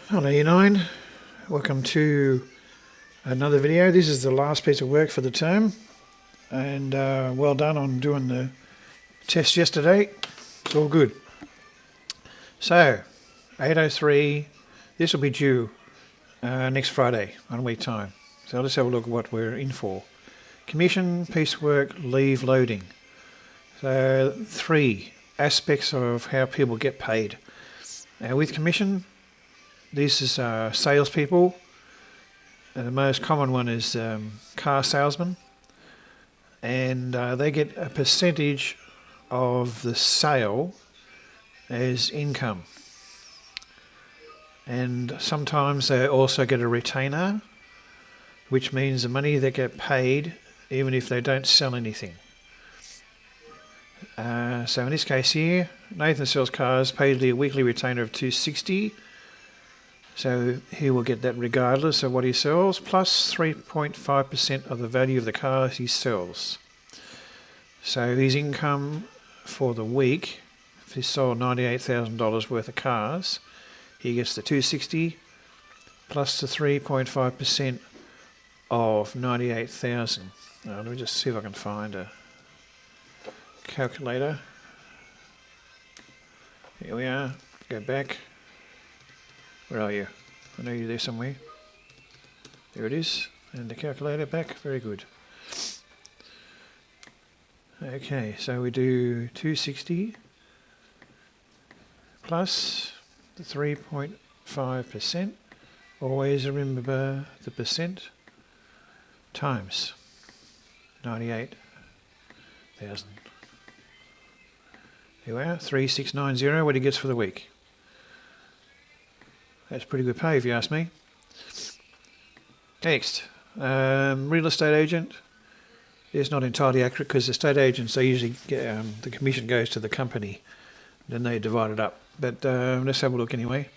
Hello U9, welcome to another video. This is the last piece of work for the term, and well done on doing the test yesterday. It's all good. So 8:03, this will be due next Friday, 1 week time. So let's have a look at what we're in for. Commission, piecework, leave, loading. So 3 aspects of how people get paid. Now with commission, this is salespeople. The most common one is car salesmen, and they get a percentage of the sale as income. And sometimes they also get a retainer, which means the money they get paid even if they don't sell anything. So in this case here, Nathan sells cars, paid a weekly retainer of $260. So he will get that regardless of what he sells, plus 3.5% of the value of the cars he sells. So his income for the week, if he sold $98,000 worth of cars, he gets the $260 plus the 3.5% of $98,000. Let me just see if I can find a calculator. Here we are. Go back. Where are you? I know you're there somewhere. There it is. And the calculator back. Very good. Okay, so we do 260 plus the 3.5%. Always remember the percent times 98,000. Here we are, 3690, what he gets for the week. That's pretty good pay if you ask me. Next, real estate agent. It's not entirely accurate because the estate agents, they usually get, the commission goes to the company, then they divide it up. But let's have a look anyway.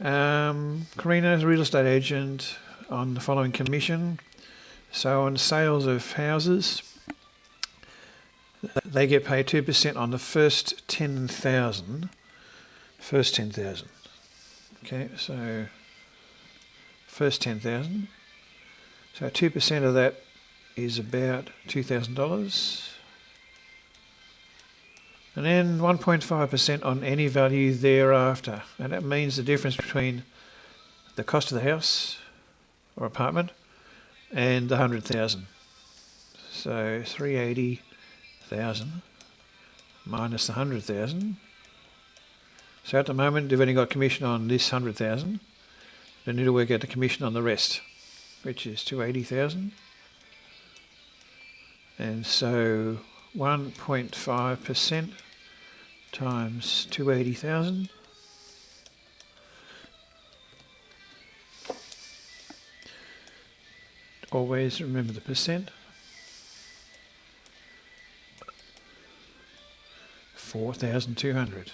Karina's a real estate agent on the following commission. So on sales of houses, they get paid 2% on the first 10,000. First 10,000. Okay, so first 10,000. So 2% of that is about $2,000. And then 1.5% on any value thereafter. And that means the difference between the cost of the house or apartment and the 100,000. So 380,000 minus the 100,000. So at the moment they've only got commission on this 100,000. They need to work out the commission on the rest, which is 280,000. And so 1.5% times 280,000. Always remember the percent. 4,200.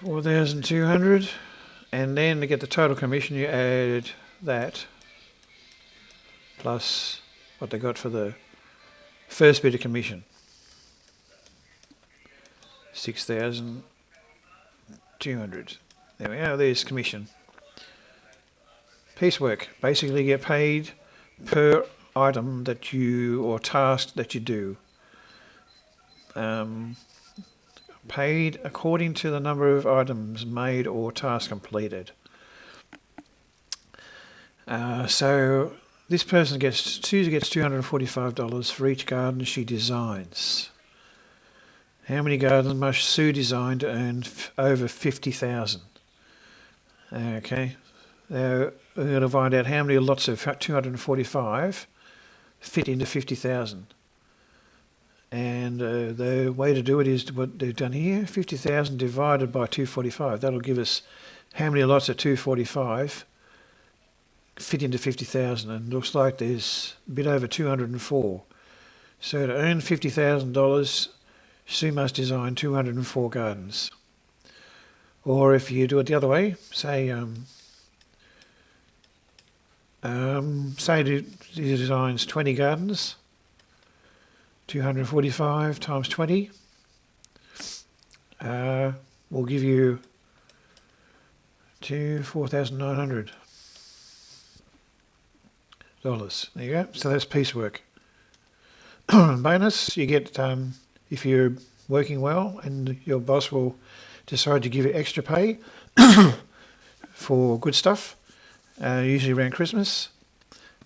4,200, and then to get the total commission you add that plus what they got for the first bit of commission, 6,200. There we are, there's commission. Piecework, basically get paid per item that you, or task that you do. Paid according to the number of items made or task completed. So this person gets $245 for each garden she designs. How many gardens must Sue design to earn over 50,000? Okay, now we're going to find out how many lots of 245 fit into 50,000. And the way to do it is what they've done here, 50,000 divided by 245. That'll give us how many lots of 245 fit into 50,000. And it looks like there's a bit over 204. So to earn $50,000, Sue must design 204 gardens. Or if you do it the other way, say he designs 20 gardens. 245 times 20 will give you $4,900. There you go. So that's piecework. Bonus, you get if you're working well and your boss will decide to give you extra pay for good stuff, usually around Christmas,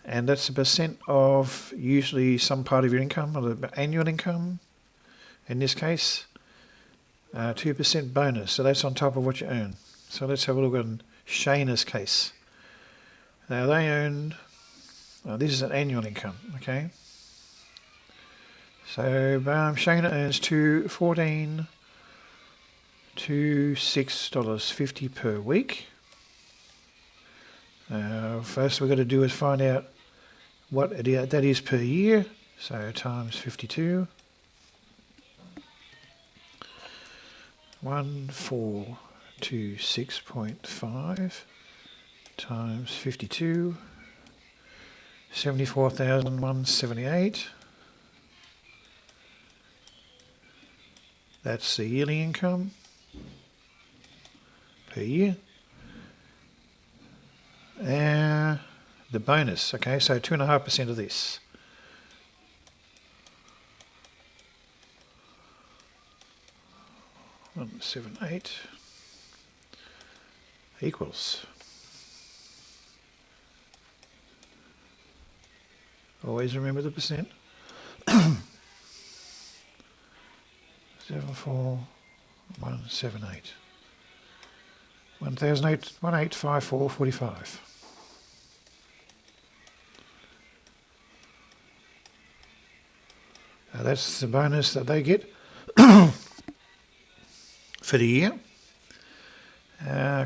and that's a percent of usually some part of your income, or the annual income in this case, 2% bonus, so that's on top of what you earn. So let's have a look at Shayna's case. Now they earn, this is an annual income, okay? So Shayna earns $14 to $6.50 per week. First we've got to do is find out what that is per year. So times 52. 1426.5 times 52. 74,178. That's the yearly income per year. The bonus, okay, so 2.5% of this. $178 equals. Always remember the percent. 74178. 1854.45. Now that's the bonus that they get for the year.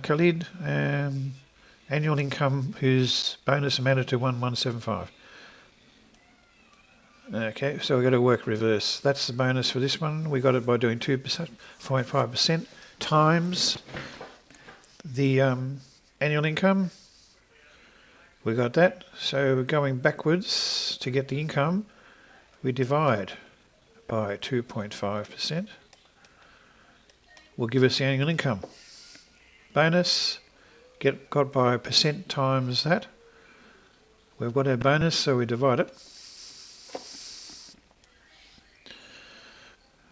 Khalid, annual income whose bonus amounted to 1175. Okay, so we've got to work reverse. That's the bonus for this one. We got it by doing 2.5% times the annual income. We got that. So going backwards to get the income, we divide by 2.5%. Will give us the annual income. Bonus, got by percent times that. We've got our bonus, so we divide it.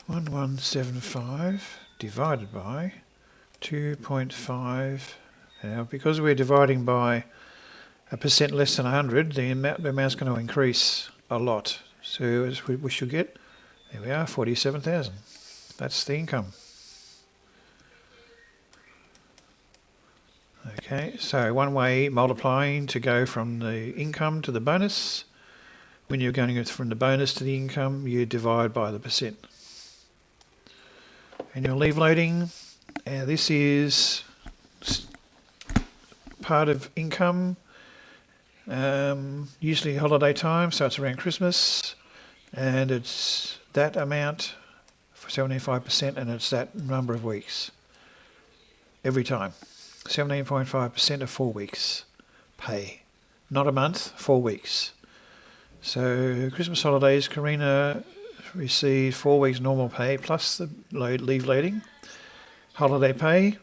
1175 divided by 2.5. Now, because we're dividing by a percent less than 100, the amount's going to increase a lot. So as we should get, there we are, 47,000. That's the income. Okay, so one way multiplying to go from the income to the bonus. When you're going from the bonus to the income, you divide by the percent. Annual leave loading, this is part of income, usually holiday time, so it's around Christmas, and it's that amount for 75%, and it's that number of weeks every time. 17.5% of 4 weeks pay, not a month, 4 weeks. So Christmas holidays, Karina received 4 weeks normal pay plus the leave loading. Holiday pay,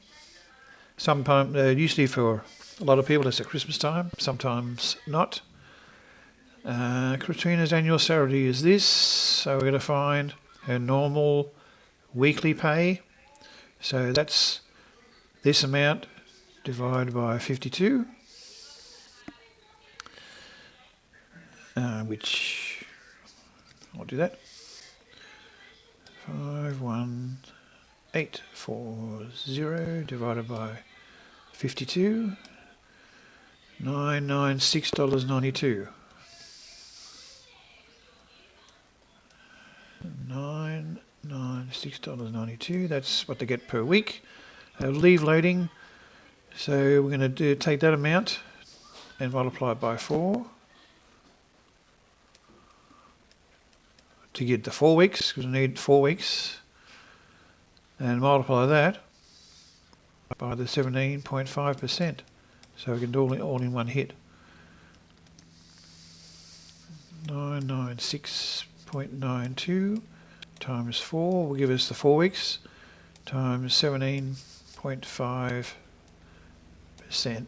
sometimes usually for a lot of people it's at Christmas time, sometimes not. Katrina's annual salary is this, so we're going to find her normal weekly pay. So that's this amount divided by 52, which I'll do that. 51840 divided by 52, $996.92. $996.92. That's what they get per week. Leave loading. So we're going to take that amount and multiply it by 4 to get the 4 weeks, because we need 4 weeks, and multiply that by the 17.5%. So we can do it all in one hit. 996.92 times 4 will give us the 4 weeks, times 17.5%.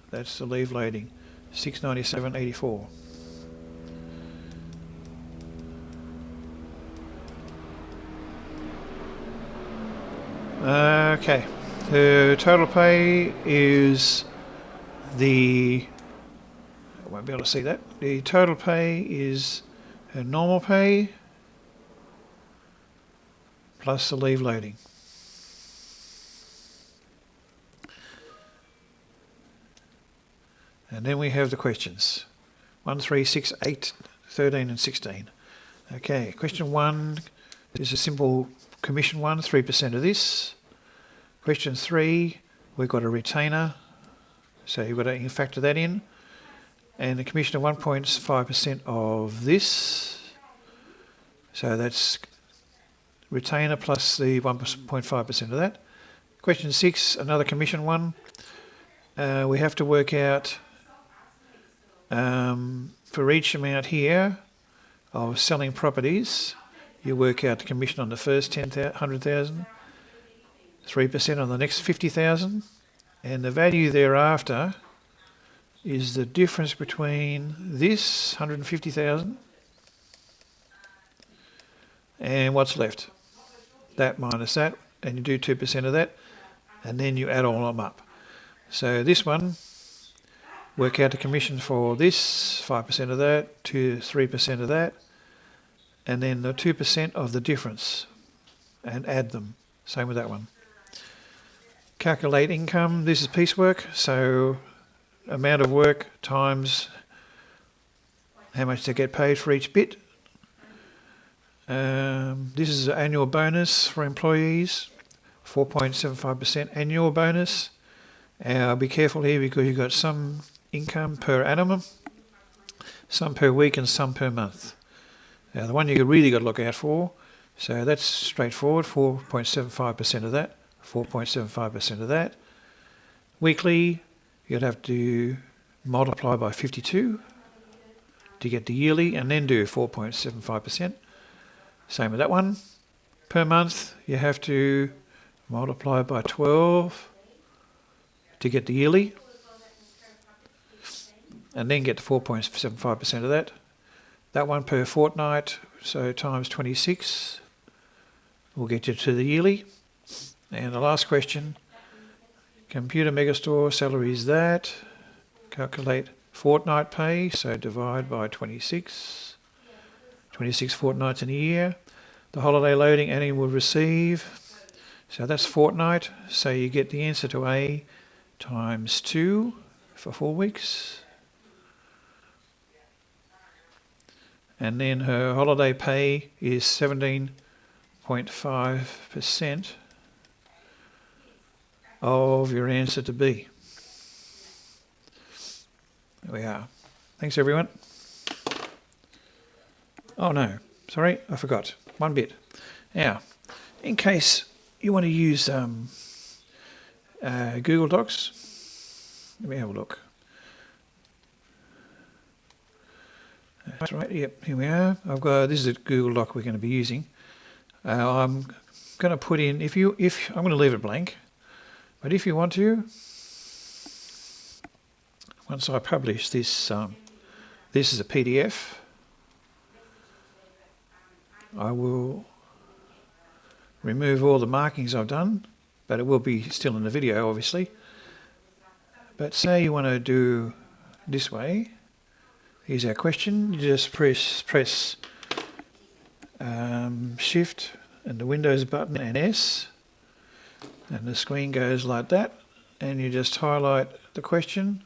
That's the leave loading, 697.84. Okay, the total pay is I won't be able to see that. The total pay is her normal pay plus the leave loading. And then we have the questions. 1, 3, 6, 8, 13 and 16. Okay, question 1 is a simple commission one, 3% of this. Question 3, we've got a retainer, so you've got to factor that in. And the commission of 1.5% of this. So that's retainer plus the 1.5% of that. Question 6, another commission one. We have to work out for each amount here of selling properties, you work out the commission on the first 100,000, 3% on the next 50,000, and the value thereafter is the difference between this 150,000 and what's left. That minus that, and you do 2% of that, and then you add all of them up. So this one, work out the commission for this, 5% of that, 3% of that, and then the 2% of the difference, and add them. Same with that one. Calculate income. This is piecework, so amount of work times how much they get paid for each bit. This is an annual bonus for employees, 4.75% annual bonus. Be careful here because you've got some income per annum, some per week and some per month. Now the one you really got to look out for, so that's straightforward, 4.75% of that, 4.75% of that. Weekly, you'd have to multiply by 52 to get the yearly and then do 4.75%. Same with that one. Per month, you have to multiply by 12 to get the yearly and then get the 4.75% of that. That one per fortnight, so times 26 will get you to the yearly. And the last question, Computer Megastore salary is that. Calculate fortnight pay, so divide by 26. 26 fortnights in a year. The holiday loading Annie will receive, so that's fortnight, so you get the answer to A times 2 for 4 weeks. And then her holiday pay is 17.5% of your answer to B. There we are. Thanks everyone. Oh no, sorry, I forgot. One bit. Now, in case you want to use Google Docs, let me have a look. That's right, yep, here we are. This is a Google Doc we're going to be using. I'm going to put in, I'm going to leave it blank, but if you want to, once I publish this, this is a PDF, I will remove all the markings I've done, but it will be still in the video obviously. But say you want to do this way, here's our question, you just press Shift and the Windows button and S, and the screen goes like that, and you just highlight the question,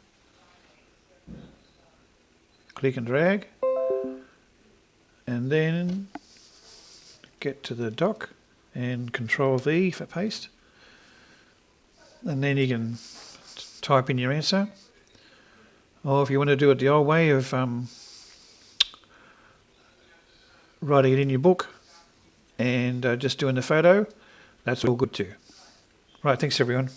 click and drag, and then get to the doc and Control V for paste, and then you can type in your answer. Or if you want to do it the old way of writing it in your book and just doing the photo, that's all good too. Right, thanks everyone.